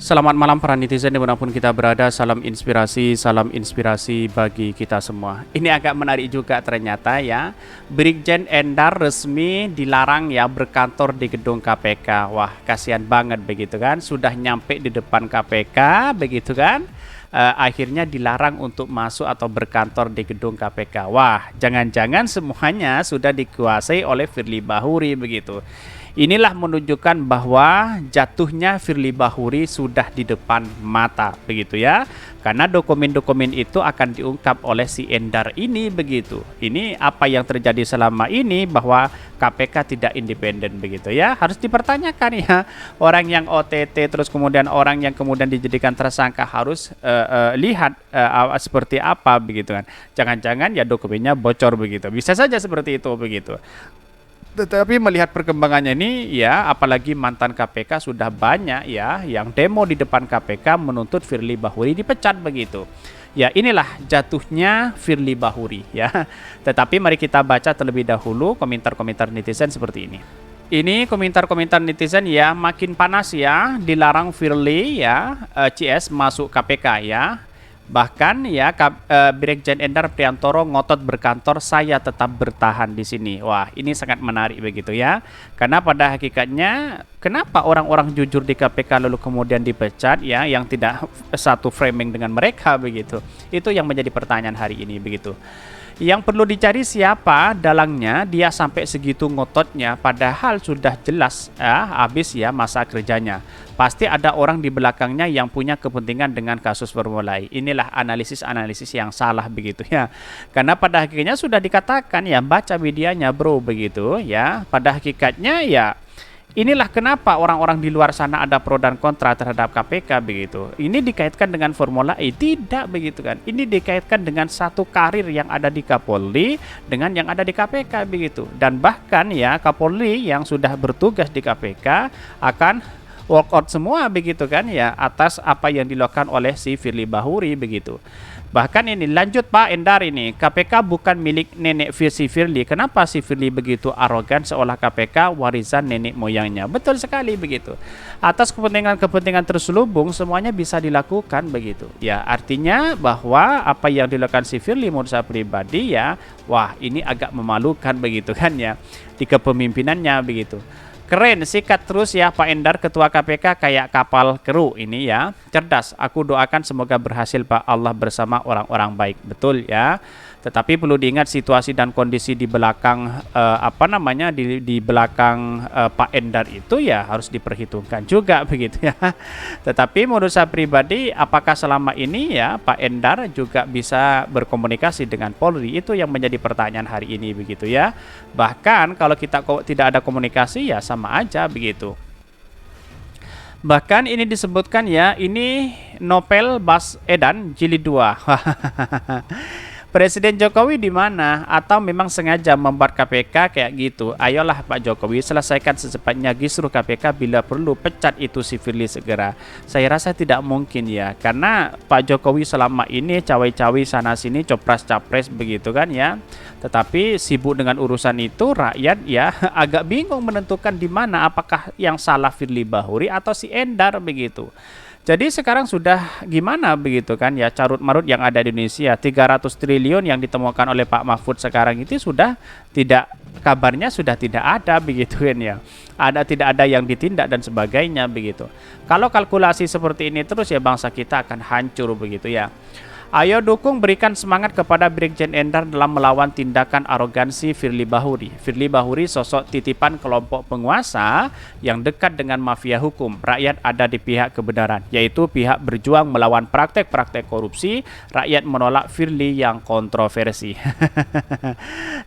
Selamat malam para netizen dimanapun kita berada, salam inspirasi bagi kita semua. Ini agak menarik juga ternyata ya, Brigjen Endar resmi dilarang ya berkantor di gedung KPK. Wah, kasihan banget begitu kan, sudah nyampe di depan KPK begitu kan, akhirnya dilarang untuk masuk atau berkantor di gedung KPK. Wah, jangan-jangan semuanya sudah dikuasai oleh Firly Bahuri begitu. Inilah menunjukkan bahwa jatuhnya Firly Bahuri sudah di depan mata begitu ya. Karena dokumen-dokumen itu akan diungkap oleh si Endar ini begitu. Ini apa yang terjadi selama ini bahwa KPK tidak independen begitu ya. Harus dipertanyakan ya. Orang yang OTT terus kemudian orang yang kemudian dijadikan tersangka harus lihat seperti apa begitu kan. Jangan-jangan ya dokumennya bocor begitu. Bisa saja seperti itu begitu. Tetapi melihat perkembangannya ini ya, apalagi mantan KPK sudah banyak ya yang demo di depan KPK menuntut Firly Bahuri dipecat begitu. Ya, inilah jatuhnya Firly Bahuri ya. Tetapi mari kita baca terlebih dahulu komentar-komentar netizen seperti ini. Ini komentar-komentar netizen ya, makin panas ya, dilarang Firly ya CS masuk KPK ya. Bahkan ya Brigjen Endar Priantoro ngotot berkantor, saya tetap bertahan di sini. Wah, ini sangat menarik begitu ya. Karena pada hakikatnya kenapa orang-orang jujur di KPK lalu kemudian dipecat ya, yang tidak satu framing dengan mereka begitu. Itu yang menjadi pertanyaan hari ini begitu. Yang perlu dicari siapa dalangnya dia sampai segitu ngototnya, padahal sudah jelas ya habis ya masa kerjanya. Pasti ada orang di belakangnya yang punya kepentingan dengan kasus Formula E. Inilah analisis-analisis yang salah begitu ya. Karena pada hakikatnya sudah dikatakan ya, baca medianya bro begitu ya. Pada hakikatnya ya inilah kenapa orang-orang di luar sana ada pro dan kontra terhadap KPK begitu. Ini dikaitkan dengan Formula E, tidak begitu kan. Ini dikaitkan dengan satu karir yang ada di Kapolri dengan yang ada di KPK begitu. Dan bahkan ya Kapolri yang sudah bertugas di KPK akan walk out semua begitu kan ya atas apa yang dilakukan oleh si Firly Bahuri begitu. Bahkan ini lanjut Pak Endar, ini KPK bukan milik nenek si Firly. Kenapa si Firly begitu arogan seolah KPK warisan nenek moyangnya? Betul sekali begitu. Atas kepentingan-kepentingan terselubung semuanya bisa dilakukan begitu. Ya, artinya bahwa apa yang dilakukan si Firly menurut saya pribadi ya, wah ini agak memalukan begitu kan ya di kepemimpinannya begitu. Keren, sikat terus ya Pak Endar, ketua KPK kayak kapal kru ini ya. Cerdas, aku doakan semoga berhasil Pak, Allah bersama orang-orang baik. Betul ya. Tetapi perlu diingat situasi dan kondisi di belakang di belakang Pak Endar itu ya harus diperhitungkan juga begitu ya. Tetapi menurut saya pribadi, apakah selama ini ya Pak Endar juga bisa berkomunikasi dengan Polri, itu yang menjadi pertanyaan hari ini begitu ya. Bahkan kalau kita tidak ada komunikasi ya sama aja begitu. Bahkan ini disebutkan ya, ini Novel Baswedan jilid 2. Presiden Jokowi di mana? Atau memang sengaja membuat KPK kayak gitu? Ayolah Pak Jokowi, selesaikan secepatnya kisruh KPK, bila perlu pecat itu si Firly segera. Saya rasa tidak mungkin ya, karena Pak Jokowi selama ini cawe-cawe sana sini, copras-capres begitu kan ya. Tetapi sibuk dengan urusan itu, rakyat ya agak bingung menentukan di mana apakah yang salah Firly Bahuri atau si Endar begitu. Jadi sekarang sudah gimana begitu kan ya, carut-marut yang ada di Indonesia, 300 triliun yang ditemukan oleh Pak Mahfud sekarang itu sudah tidak, kabarnya sudah tidak ada begitu kan ya. Tidak ada yang ditindak dan sebagainya begitu. Kalau kalkulasi seperti ini terus ya bangsa kita akan hancur begitu ya. Ayo dukung, berikan semangat kepada Brigjen Endar dalam melawan tindakan arogansi Firly Bahuri. Firly Bahuri sosok titipan kelompok penguasa yang dekat dengan mafia hukum. Rakyat ada di pihak kebenaran, yaitu pihak berjuang melawan praktek-praktek korupsi. Rakyat menolak Firly yang kontroversi.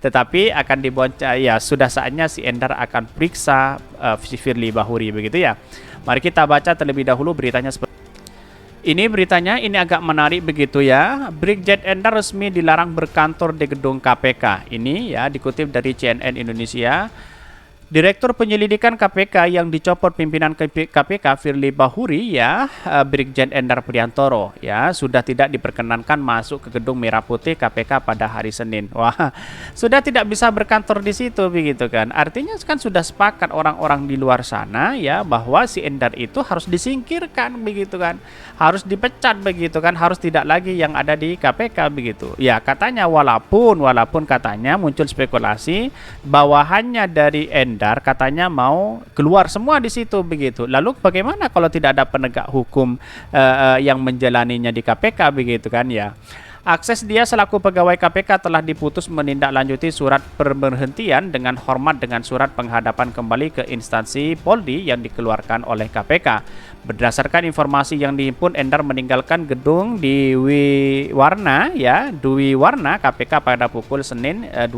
Tetapi akan dibongkar ya, sudah saatnya si Endar akan periksa si Firly Bahuri begitu ya. Mari kita baca terlebih dahulu beritanya seperti ini. Beritanya ini agak menarik begitu ya. Brigjen Endar resmi dilarang berkantor di gedung KPK. Ini ya dikutip dari CNN Indonesia. Direktur Penyelidikan KPK yang dicopot pimpinan KPK Firly Bahuri ya, Brigjen Endar Priantoro ya, sudah tidak diperkenankan masuk ke gedung Merah Putih KPK pada hari Senin. Wah, sudah tidak bisa berkantor di situ begitu kan. Artinya kan sudah sepakat orang-orang di luar sana ya bahwa si Endar itu harus disingkirkan begitu kan. Harus dipecat begitu kan, harus tidak lagi yang ada di KPK begitu. Ya, katanya walaupun katanya muncul spekulasi bahwa hanya dari Endar katanya mau keluar semua di situ begitu. Lalu bagaimana kalau tidak ada penegak hukum yang menjalaninya di KPK begitu kan ya? Akses dia selaku pegawai KPK telah diputus menindaklanjuti surat pemberhentian dengan hormat dengan surat penghadapan kembali ke instansi Polri yang dikeluarkan oleh KPK. Berdasarkan informasi yang dihimpun, Endar meninggalkan gedung di Dwi Warna KPK pada pukul Senin 21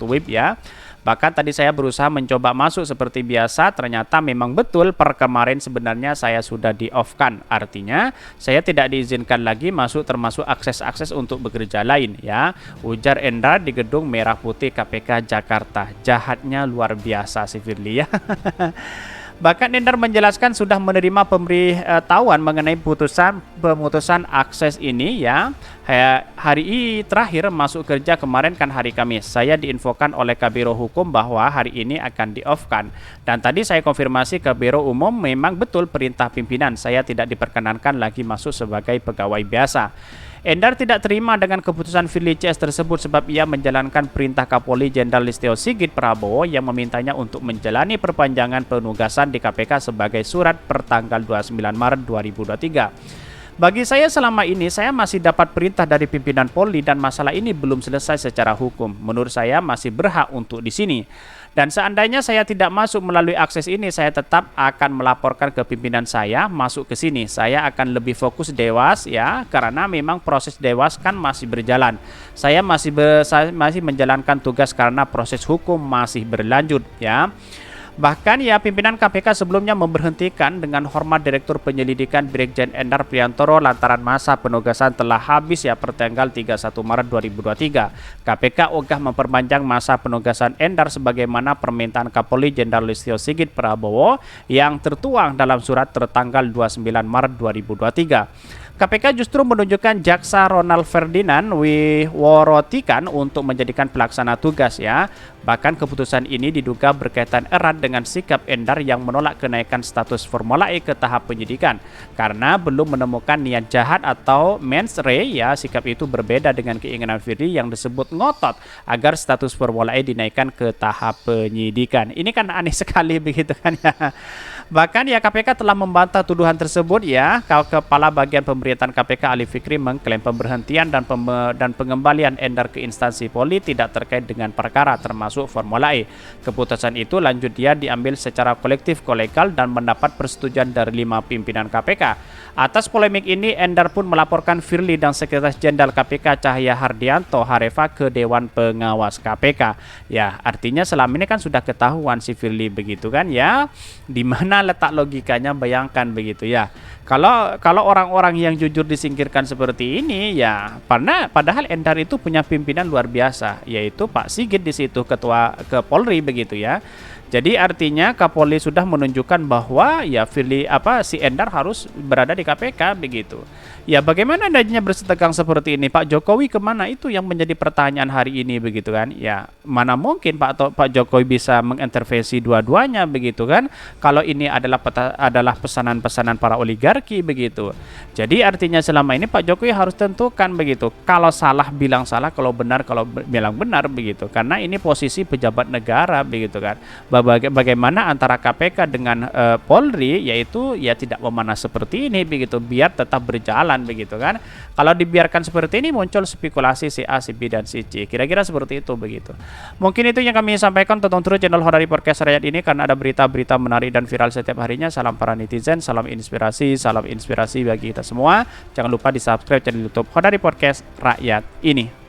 WIB ya. Bahkan tadi saya berusaha mencoba masuk seperti biasa, ternyata memang betul per kemarin sebenarnya saya sudah di-off-kan. Artinya saya tidak diizinkan lagi masuk termasuk akses-akses untuk bekerja lain ya. Ujar Endar di gedung Merah Putih KPK Jakarta. Jahatnya luar biasa si Firly ya. Bahkan Endar menjelaskan sudah menerima pemberitahuan mengenai pemutusan akses ini ya. Hari terakhir masuk kerja kemarin kan hari Kamis. Saya diinfokan oleh Kabiro Hukum bahwa hari ini akan di-off-kan. Dan tadi saya konfirmasi ke Biro Umum memang betul perintah pimpinan. Saya tidak diperkenankan lagi masuk sebagai pegawai biasa. Endar tidak terima dengan keputusan Firly CS tersebut sebab ia menjalankan perintah Kapolri Jenderal Listio Sigit Prabowo yang memintanya untuk menjalani perpanjangan penugasan di KPK sebagai surat per tanggal 29 Maret 2023. Bagi saya selama ini saya masih dapat perintah dari pimpinan Polri dan masalah ini belum selesai secara hukum. Menurut saya masih berhak untuk di sini. Dan seandainya saya tidak masuk melalui akses ini, saya tetap akan melaporkan ke pimpinan saya masuk ke sini. Saya akan lebih fokus Dewas ya, karena memang proses Dewas kan masih berjalan. Saya masih menjalankan tugas karena proses hukum masih berlanjut ya. Bahkan ya pimpinan KPK sebelumnya memberhentikan dengan hormat Direktur Penyelidikan Brigjen Endar Priantoro lantaran masa penugasan telah habis ya per tanggal 31 Maret 2023. KPK ogah memperpanjang masa penugasan Endar sebagaimana permintaan Kapolri Jenderal Listio Sigit Prabowo yang tertuang dalam surat tertanggal 29 Maret 2023. KPK justru menunjukkan Jaksa Ronald Ferdinand Wiworotikan untuk menjadikan pelaksana tugas ya. Bahkan keputusan ini diduga berkaitan erat dengan sikap Endar yang menolak kenaikan status Formula E ke tahap penyidikan karena belum menemukan niat jahat atau mens rea ya. Sikap itu berbeda dengan keinginan Firly yang disebut ngotot agar status Formula E dinaikkan ke tahap penyidikan. Ini kan aneh sekali begitu kan ya. Bahkan ya KPK telah membantah tuduhan tersebut ya. Kepala Bagian Pemberitaan KPK Ali Fikri mengklaim pemberhentian dan pengembalian Endar ke instansi Polri tidak terkait dengan perkara termasuk Formula E. Keputusan itu lanjut dia diambil secara kolektif kolegial dan mendapat persetujuan dari 5 pimpinan KPK. Atas polemik ini Endar pun melaporkan Firly dan Sekretaris Jenderal KPK Cahya Hardianto Harefa ke Dewan Pengawas KPK. Ya, artinya selama ini kan sudah ketahuan si Firly begitu kan ya. Di mana letak logikanya, bayangkan begitu ya. Kalau orang-orang yang jujur disingkirkan seperti ini ya, padahal Endar itu punya pimpinan luar biasa yaitu Pak Sigit di situ, ketua Polri begitu ya. Jadi artinya Kapolri sudah menunjukkan bahwa ya si Endar harus berada di KPK begitu. Ya bagaimana adanya bersetegang seperti ini? Pak Jokowi kemana? Itu yang menjadi pertanyaan hari ini begitu kan? Ya mana mungkin Pak Jokowi bisa mengintervensi dua-duanya begitu kan? Kalau ini adalah pesanan-pesanan para oligarki begitu. Jadi artinya selama ini Pak Jokowi harus tentukan begitu. Kalau salah bilang salah, kalau benar bilang benar begitu. Karena ini posisi pejabat negara begitu kan? Bagaimana antara KPK dengan Polri yaitu ya tidak memanas seperti ini begitu biar tetap berjalan begitu kan. Kalau dibiarkan seperti ini muncul spekulasi si A, si B dan si C. Kira-kira seperti itu begitu. Mungkin itu yang kami sampaikan. Tonton terus channel Hodari Podcast Rakyat ini karena ada berita-berita menarik dan viral setiap harinya. Salam para netizen, salam inspirasi bagi kita semua. Jangan lupa di-subscribe channel YouTube Hodari Podcast Rakyat ini.